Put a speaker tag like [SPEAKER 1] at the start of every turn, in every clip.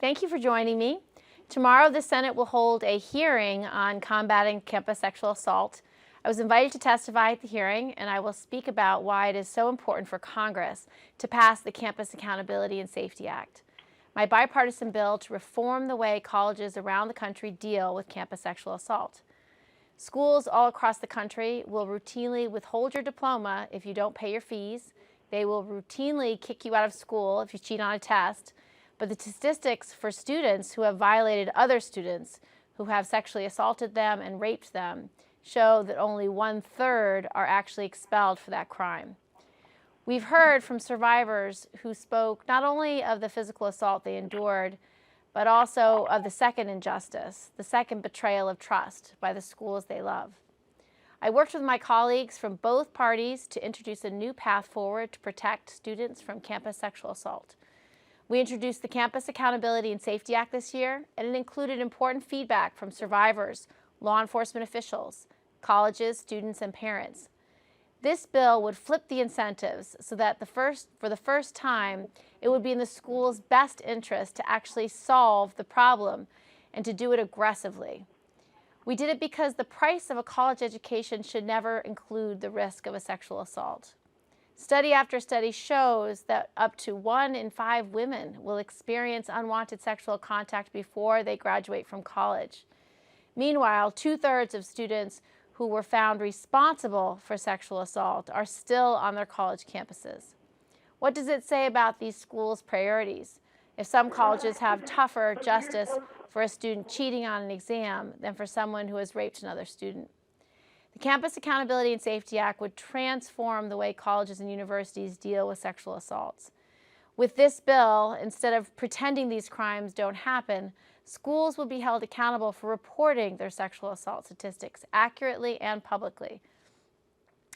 [SPEAKER 1] Thank you for joining me. Tomorrow, the Senate will hold a hearing on combating campus sexual assault. I was invited to testify at the hearing, and I will speak about why it is so important for Congress to pass the Campus Accountability and Safety Act, my bipartisan bill to reform the way colleges around the country deal with campus sexual assault. Schools all across the country will routinely withhold your diploma if you don't pay your fees. They will routinely kick you out of school if you cheat on a test. But the statistics for students who have violated other students who have sexually assaulted them and raped them show that only 1/3 are actually expelled for that crime. We've heard from survivors who spoke not only of the physical assault they endured, but also of the second injustice, the second betrayal of trust by the schools they love. I worked with my colleagues from both parties to introduce a new path forward to protect students from campus sexual assault. We introduced the Campus Accountability and Safety Act this year, and it included important feedback from survivors, law enforcement officials, colleges, students, and parents. This bill would flip the incentives so that for the first time, it would be in the school's best interest to actually solve the problem and to do it aggressively. We did it because the price of a college education should never include the risk of a sexual assault. Study after study shows that up to 1 in 5 women will experience unwanted sexual contact before they graduate from college. Meanwhile, 2/3 of students who were found responsible for sexual assault are still on their college campuses. What does it say about these schools' priorities if some colleges have tougher justice for a student cheating on an exam than for someone who has raped another student? The Campus Accountability and Safety Act would transform the way colleges and universities deal with sexual assaults. With this bill, instead of pretending these crimes don't happen, schools will be held accountable for reporting their sexual assault statistics accurately and publicly.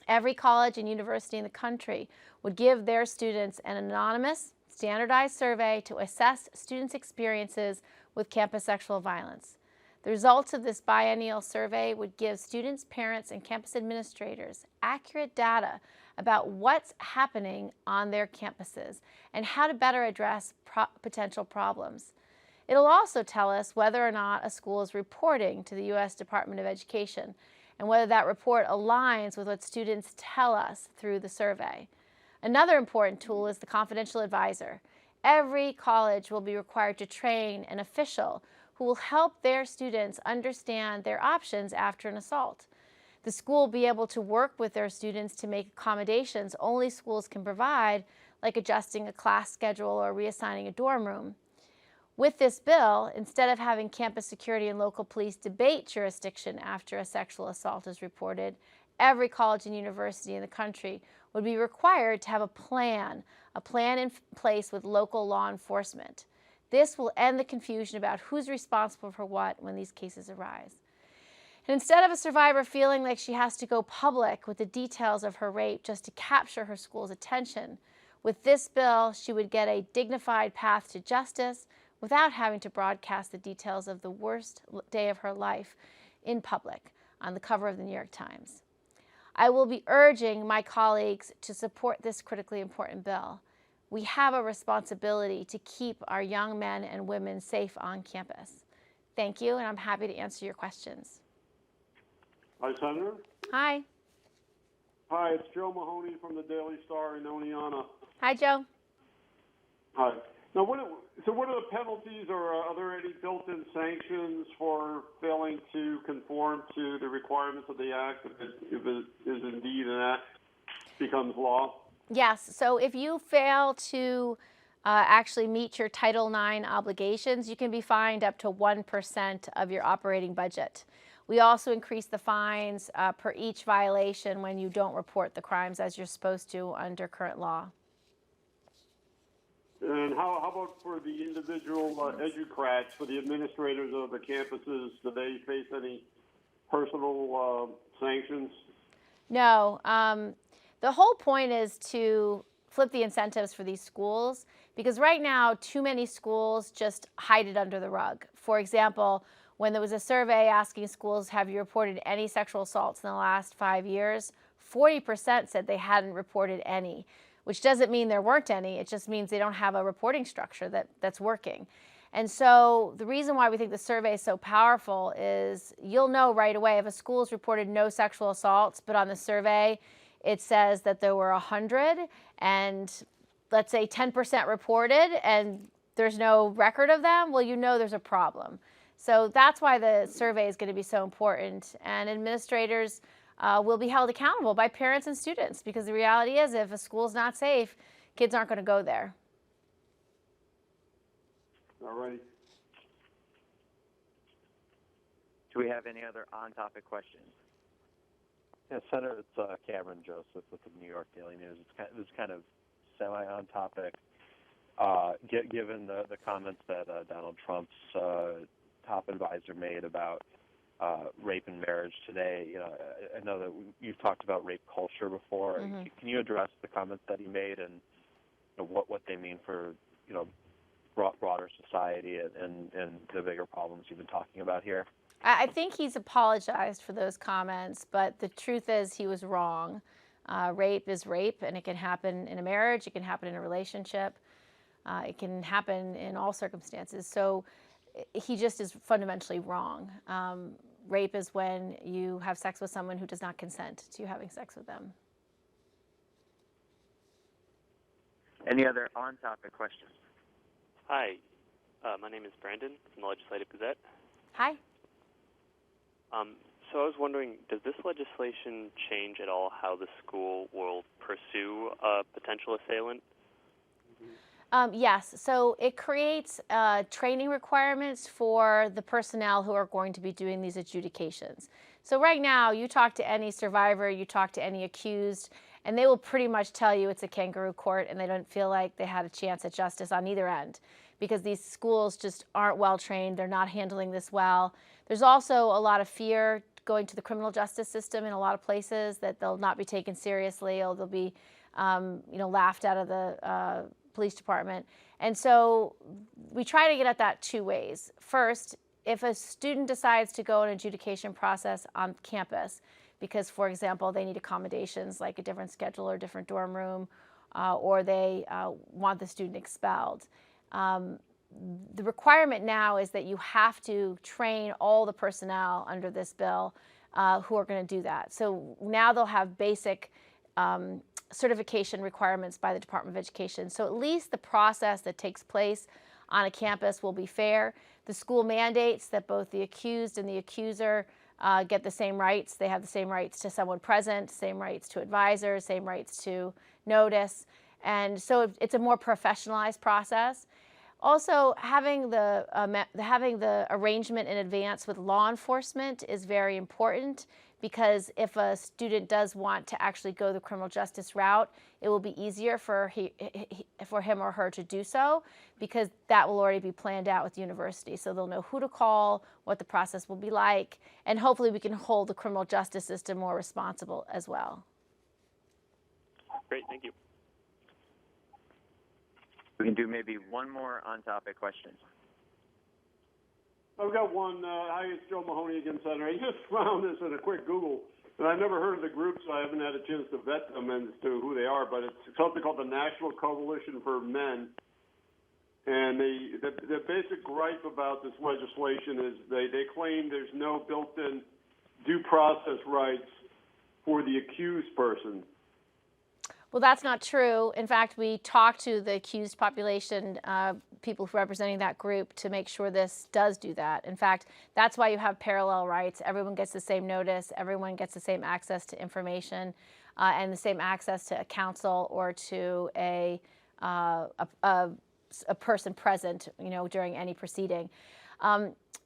[SPEAKER 1] Every college and university in the country would give their students an anonymous, standardized survey to assess students' experiences with campus sexual violence. The results of this biennial survey would give students, parents, and campus administrators accurate data about what's happening on their campuses and how to better address potential problems. It'll also tell us whether or not a school is reporting to the U.S. Department of Education and whether that report aligns with what students tell us through the survey. Another important tool is the confidential advisor. Every college will be required to train an official who will help their students understand their options after an assault. The school will be able to work with their students to make accommodations only schools can provide, like adjusting a class schedule or reassigning a dorm room. With this bill, instead of having campus security and local police debate jurisdiction after a sexual assault is reported, every college and university in the country would be required to have a plan in place with local law enforcement. This will end the confusion about who's responsible for what when these cases arise. And instead of a survivor feeling like she has to go public with the details of her rape just to capture her school's attention, with this bill, she would get a dignified path to justice without having to broadcast the details of the worst day of her life in public on the cover of the New York Times. I will be urging my colleagues to support this critically important bill. We have a responsibility to keep our young men and women safe on campus. Thank you, and I'm happy to answer your questions.
[SPEAKER 2] Hi, Senator.
[SPEAKER 1] Hi.
[SPEAKER 2] Hi, it's Joe Mahoney from the Daily Star in Oneonta.
[SPEAKER 1] Hi, Joe.
[SPEAKER 2] Hi. Now, what are the penalties, or are there any built-in sanctions for failing to conform to the requirements of the Act if it is indeed an Act becomes law?
[SPEAKER 1] Yes, so if you fail to actually meet your Title IX obligations, you can be fined up to 1% of your operating budget. We also increase the fines per each violation when you don't report the crimes as you're supposed to under current law.
[SPEAKER 2] And how about for the individual educrats, for the administrators of the campuses, do they face any personal sanctions?
[SPEAKER 1] No. The whole point is to flip the incentives for these schools, because right now too many schools just hide it under the rug. For example, when there was a survey asking schools, have you reported any sexual assaults in the last 5 years, 40% said they hadn't reported any, which doesn't mean there weren't any. It just means they don't have a reporting structure that's working. And so the reason why we think the survey is so powerful is you'll know right away if a school's reported no sexual assaults, but on the survey it says that there were 100 and let's say 10% reported and there's no record of them, well, you know there's a problem. So that's why the survey is going to be so important. And administrators will be held accountable by parents and students, because the reality is if a school's not safe, kids aren't going to go there.
[SPEAKER 2] All righty.
[SPEAKER 3] Do we have any other on-topic questions?
[SPEAKER 4] Yeah, Senator, it's Cameron Joseph with the New York Daily News. It's kind of semi-on topic. Given the comments that Donald Trump's top advisor made about rape and marriage today, I know that you've talked about rape culture before.
[SPEAKER 1] Mm-hmm.
[SPEAKER 4] Can you address the comments that he made and what they mean for broader society and the bigger problems you've been talking about here?
[SPEAKER 1] I think he's apologized for those comments, but the truth is he was wrong. Rape is rape, and it can happen in a marriage, it can happen in a relationship, it can happen in all circumstances. So he just is fundamentally wrong. Rape is when you have sex with someone who does not consent to you having sex with them.
[SPEAKER 3] Any other on-topic questions?
[SPEAKER 5] Hi, my name is Brandon from the Legislative Gazette.
[SPEAKER 1] Hi.
[SPEAKER 5] So I was wondering, does this legislation change at all how the school will pursue a potential assailant?
[SPEAKER 1] Yes, so it creates training requirements for the personnel who are going to be doing these adjudications. So right now, you talk to any survivor, you talk to any accused, and they will pretty much tell you it's a kangaroo court and they don't feel like they had a chance at justice on either end, because these schools just aren't well trained, they're not handling this well. There's also a lot of fear going to the criminal justice system in a lot of places, that they'll not be taken seriously, or they'll be laughed out of the police department. And so we try to get at that two ways. First, if a student decides to go an adjudication process on campus, because, for example, they need accommodations like a different schedule or a different dorm room, or they want the student expelled, the requirement now is that you have to train all the personnel under this bill who are going to do that. So now they'll have basic certification requirements by the Department of Education. So at least the process that takes place on a campus will be fair. The school mandates that both the accused and the accuser get the same rights. They have the same rights to someone present, same rights to advisors, same rights to notice. And so it's a more professionalized process. Also, having the arrangement in advance with law enforcement is very important, because if a student does want to actually go the criminal justice route, it will be easier for him or her to do so, because that will already be planned out with the university. So they'll know who to call, what the process will be like, and hopefully we can hold the criminal justice system more responsible as well.
[SPEAKER 5] Great, thank you.
[SPEAKER 3] We can do maybe one more on-topic question.
[SPEAKER 2] I've got one. Hi, it's Joe Mahoney again, Senator. I just found this in a quick Google, and I've never heard of the group, so I haven't had a chance to vet them as to who they are, but it's something called the National Coalition for Men. And the basic gripe about this legislation is they claim there's no built-in due process rights for the accused person.
[SPEAKER 1] Well, that's not true. In fact, we talked to the accused population, people representing that group, to make sure this does do that. In fact, that's why you have parallel rights. Everyone gets the same notice. Everyone gets the same access to information and the same access to a counsel or to a person present, during any proceeding.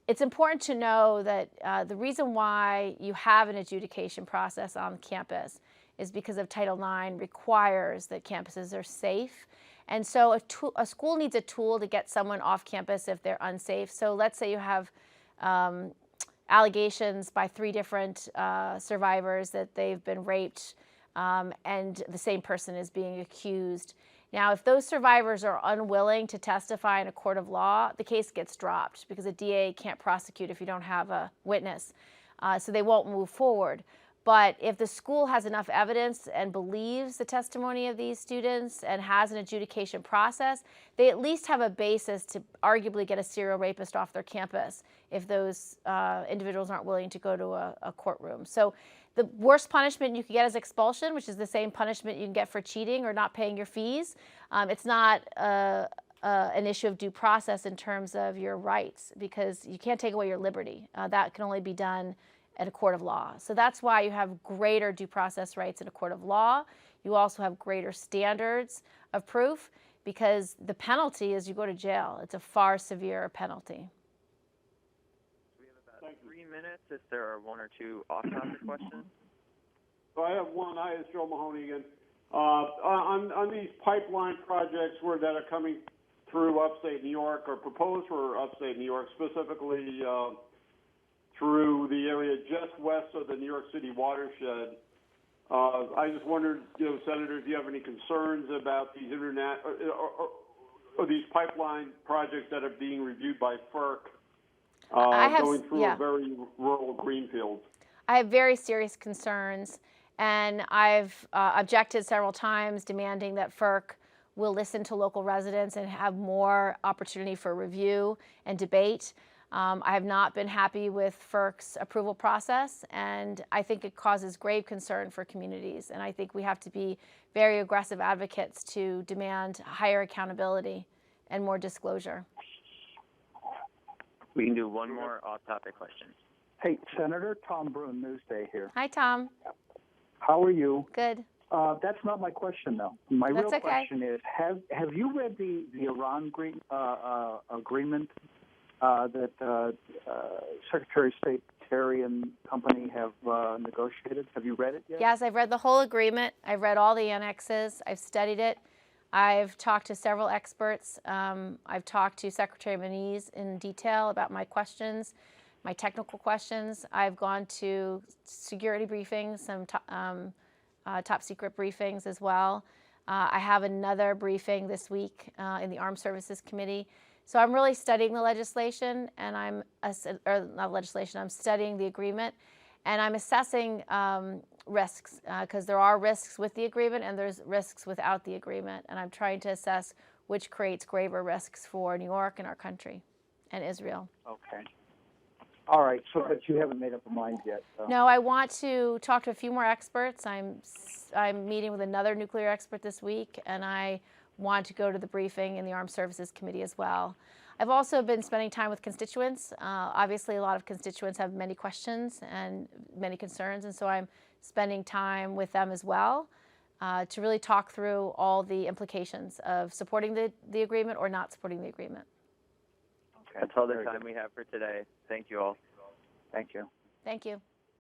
[SPEAKER 1] It's important to know that the reason why you have an adjudication process on campus is because of Title IX requires that campuses are safe. And so a school needs a tool to get someone off campus if they're unsafe. So let's say you have allegations by 3 different survivors that they've been raped, and the same person is being accused. Now, if those survivors are unwilling to testify in a court of law, the case gets dropped, because a DA can't prosecute if you don't have a witness. So they won't move forward. But if the school has enough evidence and believes the testimony of these students and has an adjudication process, they at least have a basis to arguably get a serial rapist off their campus if those individuals aren't willing to go to a courtroom. So the worst punishment you can get is expulsion, which is the same punishment you can get for cheating or not paying your fees. It's not an issue of due process in terms of your rights, because you can't take away your liberty. That can only be done at a court of law. So that's why you have greater due process rights in a court of law. You also have greater standards of proof, because the penalty is you go to jail. It's a far severer penalty.
[SPEAKER 3] We have about 3 minutes if there are one or two off-topic questions.
[SPEAKER 2] So I have one. Hi, it's Joe Mahoney again. On these pipeline projects that are coming through upstate New York, or proposed for upstate New York, specifically through the area just west of the New York City watershed. I just wondered, Senator, do you have any concerns about these or these pipeline projects that are being reviewed by FERC going through a very rural greenfield?
[SPEAKER 1] I have very serious concerns, and I've objected several times, demanding that FERC will listen to local residents and have more opportunity for review and debate. I have not been happy with FERC's approval process, and I think it causes grave concern for communities. And I think we have to be very aggressive advocates to demand higher accountability and more disclosure.
[SPEAKER 3] We can do one more off-topic question.
[SPEAKER 6] Hey, Senator, Tom Brune, Newsday here.
[SPEAKER 1] Hi, Tom.
[SPEAKER 6] How are you?
[SPEAKER 1] Good.
[SPEAKER 6] That's not my question, though. My
[SPEAKER 1] That's
[SPEAKER 6] real
[SPEAKER 1] okay.
[SPEAKER 6] question is, have you read the Iran agreement that Secretary of State Kerry and company have negotiated? Have you read it yet?
[SPEAKER 1] Yes, I've read the whole agreement. I've read all the annexes. I've studied it. I've talked to several experts. I've talked to Secretary Moniz in detail about my questions, my technical questions. I've gone to security briefings, some top secret briefings as well. I have another briefing this week in the Armed Services Committee. So I'm really studying the legislation, and I'm studying the agreement, and I'm assessing risks, because there are risks with the agreement and there's risks without the agreement, and I'm trying to assess which creates graver risks for New York and our country and Israel.
[SPEAKER 6] Okay. All right. So, but you haven't made up your mind yet. So.
[SPEAKER 1] No, I want to talk to a few more experts. I'm meeting with another nuclear expert this week, and I want to go to the briefing in the Armed Services Committee as well. I've also been spending time with constituents. Obviously, a lot of constituents have many questions and many concerns, and so I'm spending time with them as well to really talk through all the implications of supporting the agreement or not supporting the agreement.
[SPEAKER 3] Okay. That's all the time we have for today. Thank you all.
[SPEAKER 6] Thank you.
[SPEAKER 1] Thank you.